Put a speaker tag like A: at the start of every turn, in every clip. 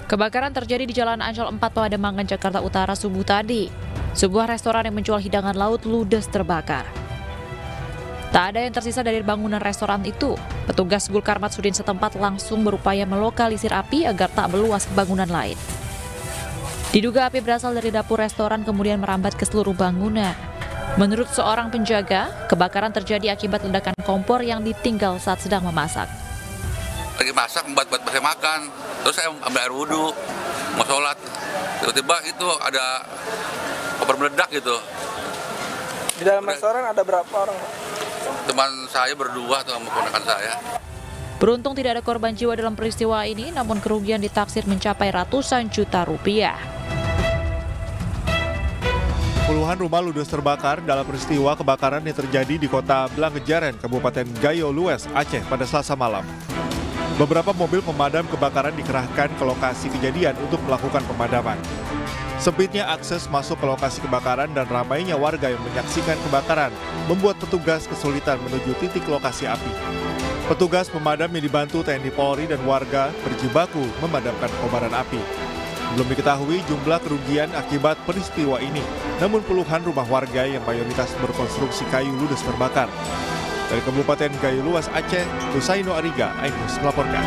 A: Kebakaran terjadi di Jalan Ancol 4 Pademangan, Jakarta Utara subuh tadi. Sebuah restoran yang menjual hidangan laut ludes terbakar. Tak ada yang tersisa dari bangunan restoran itu. Petugas Gul Karmat Sudin setempat langsung berupaya melokalisir api agar tak meluas ke bangunan lain. Diduga api berasal dari dapur restoran kemudian merambat ke seluruh bangunan. Menurut seorang penjaga, kebakaran terjadi akibat ledakan kompor yang ditinggal saat sedang memasak.
B: Lagi masak buat saya makan, terus saya ambil air wudhu, mau sholat, tiba-tiba itu ada kompor meledak gitu.
C: Di dalam restoran ada berapa orang?
B: Teman saya berdua tuh sama ponakan saya.
A: Beruntung tidak ada korban jiwa dalam peristiwa ini, namun kerugian ditaksir mencapai ratusan juta rupiah.
D: Puluhan rumah ludes terbakar dalam peristiwa kebakaran yang terjadi di kota Blangejaren, Kabupaten Gayo Lues, Aceh pada Selasa malam. Beberapa mobil pemadam kebakaran dikerahkan ke lokasi kejadian untuk melakukan pemadaman. Sempitnya akses masuk ke lokasi kebakaran dan ramainya warga yang menyaksikan kebakaran membuat petugas kesulitan menuju titik lokasi api. Petugas pemadam yang dibantu TNI Polri dan warga berjibaku memadamkan kobaran api. Belum diketahui jumlah kerugian akibat peristiwa ini, namun puluhan rumah warga yang mayoritas berkonstruksi kayu ludes terbakar. Dari Kabupaten Gayo Lues, Aceh, Husaino Ariga, iNews melaporkan.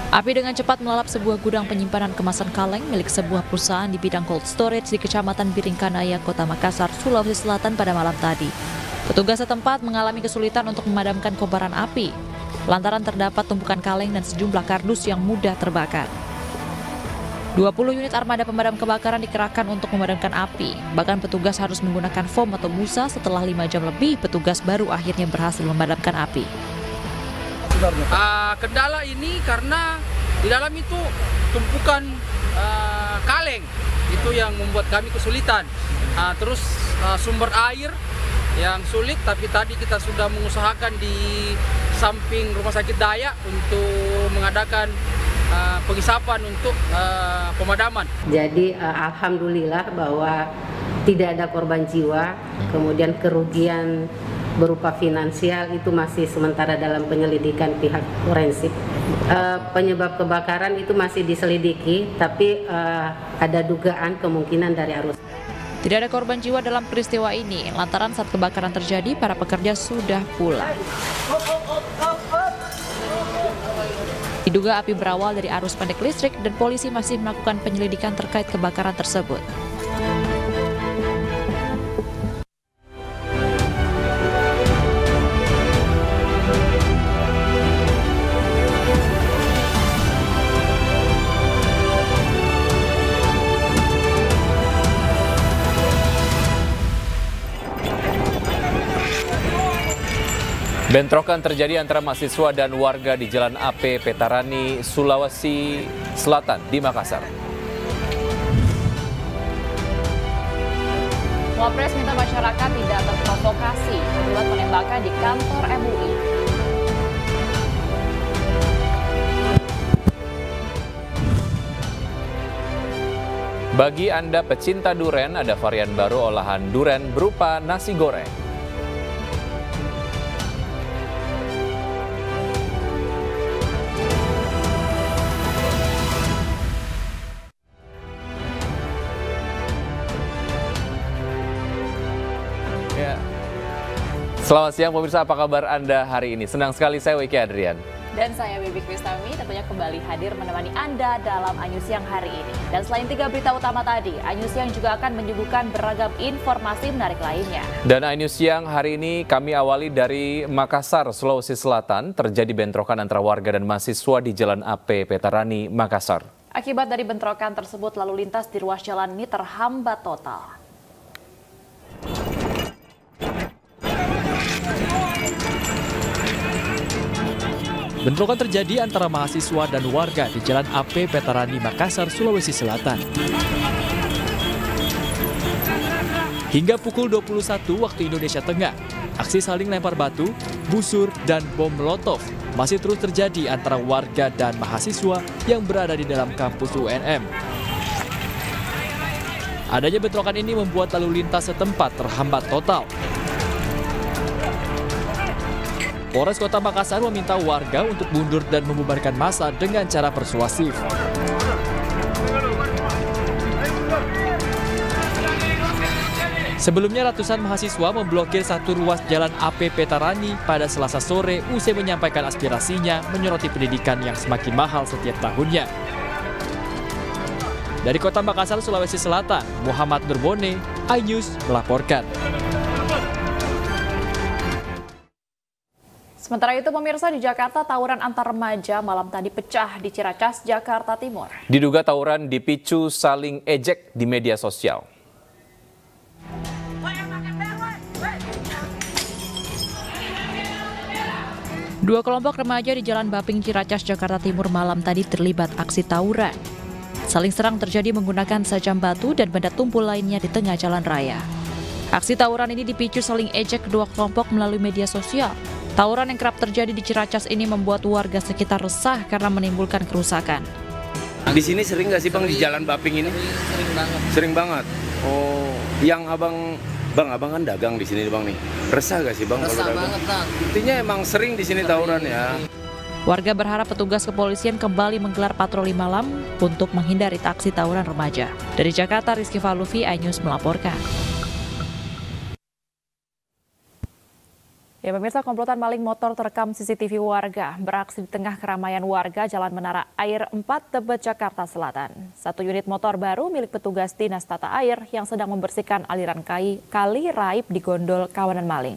A: Api dengan cepat melalap sebuah gudang penyimpanan kemasan kaleng milik sebuah perusahaan di bidang cold storage di Kecamatan Biringkanaya, Kota Makassar, Sulawesi Selatan pada malam tadi. Petugas setempat mengalami kesulitan untuk memadamkan kobaran api, lantaran terdapat tumpukan kaleng dan sejumlah kardus yang mudah terbakar. 20 unit armada pemadam kebakaran dikerahkan untuk memadamkan api. Bahkan petugas harus menggunakan foam atau busa. Setelah 5 jam lebih, petugas baru akhirnya berhasil memadamkan api.
E: Kendala ini karena di dalam itu tumpukan kaleng, itu yang membuat kami kesulitan. Terus sumber air yang sulit, tapi tadi kita sudah mengusahakan di samping Rumah Sakit Dayak untuk mengadakan pengisapan untuk pemadaman. Jadi alhamdulillah bahwa tidak ada korban jiwa, kemudian kerugian berupa finansial itu masih sementara dalam penyelidikan pihak forensik. Penyebab kebakaran itu masih diselidiki, tapi ada dugaan kemungkinan dari arus.
A: Tidak ada korban jiwa dalam peristiwa ini, lantaran saat kebakaran terjadi para pekerja sudah pulang. Diduga api berawal dari arus pendek listrik dan polisi masih melakukan penyelidikan terkait kebakaran tersebut.
F: Bentrokan terjadi antara mahasiswa dan warga di Jalan AP Petarani, Sulawesi Selatan di Makassar.
A: Wapres minta masyarakat tidak terprovokasi akibat penembakan di kantor MUI.
F: Bagi Anda pecinta duren, ada varian baru olahan duren berupa nasi goreng. Selamat siang pemirsa, apa kabar Anda hari ini? Senang sekali, saya Wiki Adrian.
A: Dan saya Bibi Kristami, tentunya kembali hadir menemani Anda dalam iNews Siang hari ini. Dan selain 3 berita utama tadi, iNews Siang juga akan menyuguhkan beragam informasi menarik lainnya.
F: Dan iNews Siang hari ini kami awali dari Makassar, Sulawesi Selatan. Terjadi bentrokan antara warga dan mahasiswa di Jalan AP Petarani, Makassar.
A: Akibat dari bentrokan tersebut, lalu lintas di ruas jalan ini terhambat total.
G: Bentrokan terjadi antara mahasiswa dan warga di Jalan AP Petarani, Makassar, Sulawesi Selatan. Hingga pukul 21 waktu Indonesia Tengah, aksi saling lempar batu, busur, dan bom molotov masih terus terjadi antara warga dan mahasiswa yang berada di dalam kampus UNM. Adanya bentrokan ini membuat lalu lintas setempat terhambat total. Polres Kota Makassar meminta warga untuk mundur dan membubarkan massa dengan cara persuasif. Sebelumnya ratusan mahasiswa memblokir satu ruas jalan AP Petarani pada Selasa sore usai menyampaikan aspirasinya menyoroti pendidikan yang semakin mahal setiap tahunnya. Dari Kota Makassar, Sulawesi Selatan, Muhammad Nurbone, iNews melaporkan.
A: Sementara itu pemirsa, di Jakarta tawuran antar remaja malam tadi pecah di Ciracas, Jakarta Timur.
F: Diduga tawuran dipicu saling ejek di media sosial.
A: Dua kelompok remaja di Jalan Baping, Ciracas, Jakarta Timur malam tadi terlibat aksi tawuran. Saling serang terjadi menggunakan sajam batu dan benda tumpul lainnya di tengah jalan raya. Aksi tawuran ini dipicu saling ejek kedua kelompok melalui media sosial. Tawuran yang kerap terjadi di Ciracas ini membuat warga sekitar resah karena menimbulkan kerusakan.
H: Di sini sering nggak sih Bang di Jalan Baping ini?
E: Sering banget.
H: Sering banget. Oh, yang abang kan dagang di sini Bang nih. Resah nggak sih Bang?
E: Resah banget Bang.
H: Intinya emang sering di sini tawuran ya.
A: Warga berharap petugas kepolisian kembali menggelar patroli malam untuk menghindari aksi tawuran remaja. Dari Jakarta, Rizky Falufi, iNews melaporkan. Ya pemirsa, komplotan maling motor terekam CCTV warga beraksi di tengah keramaian warga Jalan Menara Air 4 Tebet, Jakarta Selatan. Satu unit motor baru milik petugas Dinas Tata Air yang sedang membersihkan aliran kali Raib di gondol kawanan maling.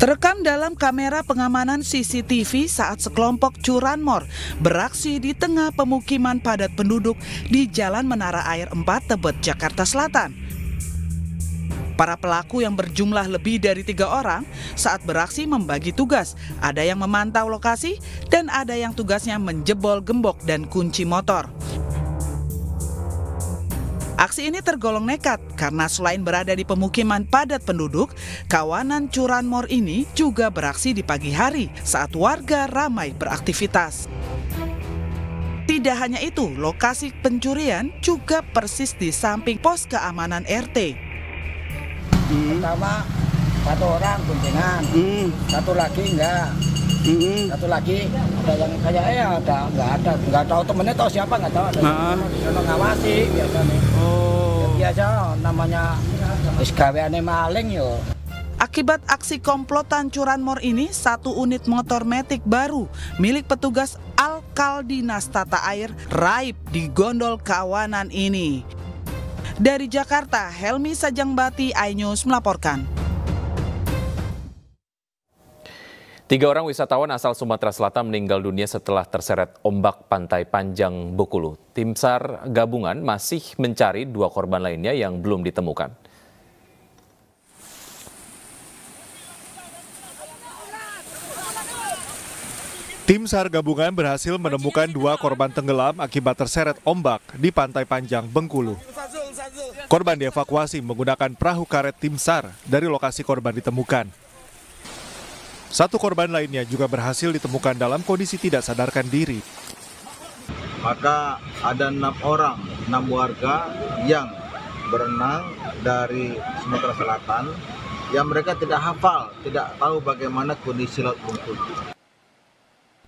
I: Terekam dalam kamera pengamanan CCTV saat sekelompok curanmor beraksi di tengah pemukiman padat penduduk di Jalan Menara Air 4 Tebet, Jakarta Selatan. Para pelaku yang berjumlah lebih dari 3 orang saat beraksi membagi tugas. Ada yang memantau lokasi dan ada yang tugasnya menjebol gembok dan kunci motor. Aksi ini tergolong nekat karena selain berada di pemukiman padat penduduk, kawanan curanmor ini juga beraksi di pagi hari saat warga ramai beraktivitas. Tidak hanya itu, lokasi pencurian juga persis di samping pos keamanan RT.
J: Pertama, satu orang kuncingan, satu lagi enggak. Satu lagi ada yang kayak nggak tahu temennya, tahu siapa nggak tahu, ada yang ngawasi biasanya. Biasa namanya gaweane maling yo.
I: Akibat aksi komplotan curanmor ini, satu unit motor metik baru milik petugas Alkal Dinas Tata Air Raib di gondol kawanan ini. Dari Jakarta, Helmi Sajangbati, iNews melaporkan.
F: 3 orang wisatawan asal Sumatera Selatan meninggal dunia setelah terseret ombak Pantai Panjang Bengkulu. Tim SAR gabungan masih mencari 2 korban lainnya yang belum ditemukan.
D: Tim SAR gabungan berhasil menemukan 2 korban tenggelam akibat terseret ombak di Pantai Panjang Bengkulu. Korban dievakuasi menggunakan perahu karet tim SAR dari lokasi korban ditemukan. 1 korban lainnya juga berhasil ditemukan dalam kondisi tidak sadarkan diri.
K: Maka ada 6 orang, 6 warga yang berenang dari Sumatera Selatan yang mereka tidak hafal, tidak tahu bagaimana kondisi laut Bengkulu.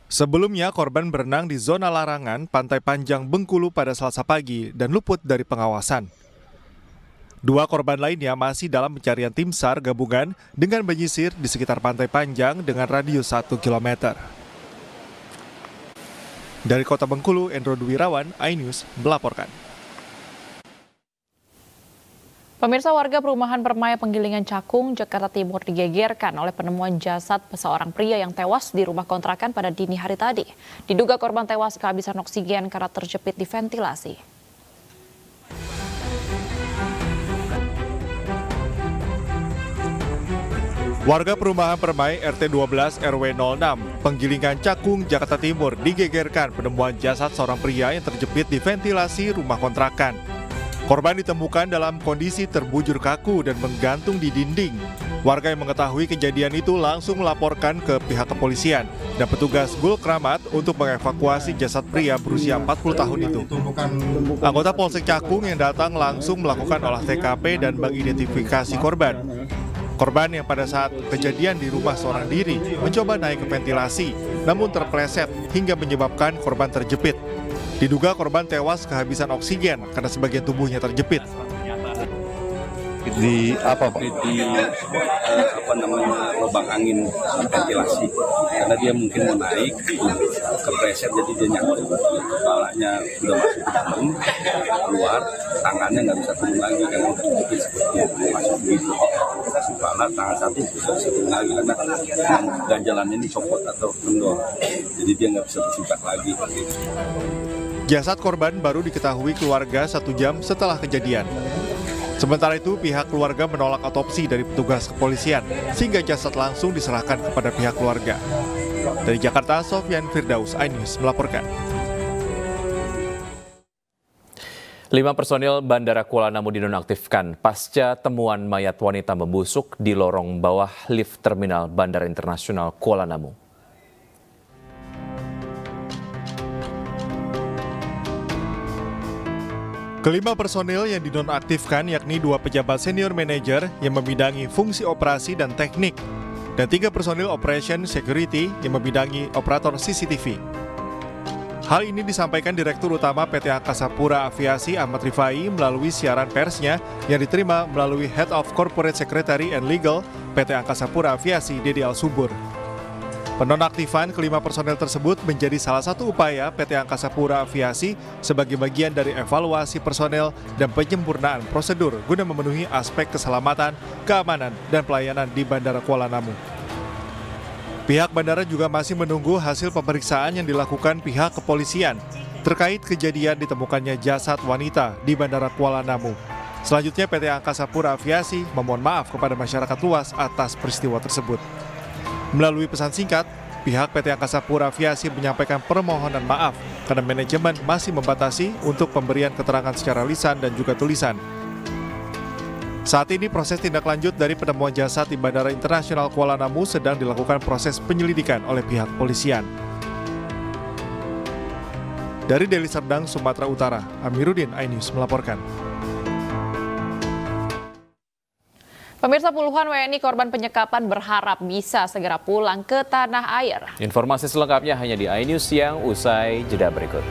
D: Sebelumnya korban berenang di zona larangan Pantai Panjang Bengkulu pada Selasa pagi dan luput dari pengawasan. 2 korban lainnya masih dalam pencarian tim SAR gabungan dengan menyisir di sekitar Pantai Panjang dengan radius 1 km. Dari Kota Bengkulu, Endro Dwirawan, iNews melaporkan.
A: Pemirsa, warga perumahan Permai Penggilingan Cakung, Jakarta Timur digegerkan oleh penemuan jasad seorang pria yang tewas di rumah kontrakan pada dini hari tadi. Diduga korban tewas kehabisan oksigen karena terjepit di ventilasi.
D: Warga perumahan Permai RT 12 RW 06, Penggilingan Cakung, Jakarta Timur digegerkan penemuan jasad seorang pria yang terjepit di ventilasi rumah kontrakan. Korban ditemukan dalam kondisi terbujur kaku dan menggantung di dinding. Warga yang mengetahui kejadian itu langsung melaporkan ke pihak kepolisian dan petugas Gul Kramat untuk mengevakuasi jasad pria berusia 40 tahun itu. Anggota Polsek Cakung yang datang langsung melakukan olah TKP dan mengidentifikasi korban. Korban yang pada saat kejadian di rumah seorang diri mencoba naik ke ventilasi, namun terpleset hingga menyebabkan korban terjepit. Diduga korban tewas kehabisan oksigen karena sebagian tubuhnya terjepit.
L: Di apa Pak? Di lubang angin ventilasi. Karena dia mungkin mau naik, kepleset jadi dia nyangkut. Kepalanya sudah masuk ke dalam, keluar, tangannya nggak bisa turun lagi karena udah terjepit seperti itu. Masuk gitu. Kasih kepala, tangan satu bisa turun lagi karena ganjalannya ini copot atau kendor. Jadi dia nggak bisa bersikap lagi. Gitu.
D: Jasad korban baru diketahui keluarga 1 jam setelah kejadian. Sementara itu, pihak keluarga menolak otopsi dari petugas kepolisian, sehingga jasad langsung diserahkan kepada pihak keluarga. Dari Jakarta, Sofyan Firdaus, iNews melaporkan.
F: 5 personil Bandara Kuala Namu dinonaktifkan pasca temuan mayat wanita membusuk di lorong bawah lift terminal Bandara Internasional Kuala Namu.
D: Kelima personil yang dinonaktifkan yakni 2 pejabat senior manajer yang membidangi fungsi operasi dan teknik, dan 3 personil operation security yang membidangi operator CCTV. Hal ini disampaikan Direktur Utama PT Angkasa Pura Aviasi Ahmad Rifai melalui siaran persnya yang diterima melalui Head of Corporate Secretary and Legal PT Angkasa Pura Aviasi Dedi Al-Subur. Penonaktifan kelima personel tersebut menjadi salah satu upaya PT Angkasa Pura Aviasi sebagai bagian dari evaluasi personel dan penyempurnaan prosedur guna memenuhi aspek keselamatan, keamanan, dan pelayanan di Bandara Kuala Namu. Pihak bandara juga masih menunggu hasil pemeriksaan yang dilakukan pihak kepolisian terkait kejadian ditemukannya jasad wanita di Bandara Kuala Namu. Selanjutnya PT Angkasa Pura Aviasi memohon maaf kepada masyarakat luas atas peristiwa tersebut. Melalui pesan singkat, pihak PT Angkasa Pura Aviasi menyampaikan permohonan maaf karena manajemen masih membatasi untuk pemberian keterangan secara lisan dan juga tulisan. Saat ini proses tindak lanjut dari penemuan jasad di Bandara Internasional Kuala Namu sedang dilakukan proses penyelidikan oleh pihak polisian. Dari Deli Serdang, Sumatera Utara, Amiruddin, iNews melaporkan.
M: Pemirsa, puluhan WNI korban penyekapan berharap bisa segera pulang ke tanah air.
F: Informasi selengkapnya hanya di iNews Siang usai jeda berikut.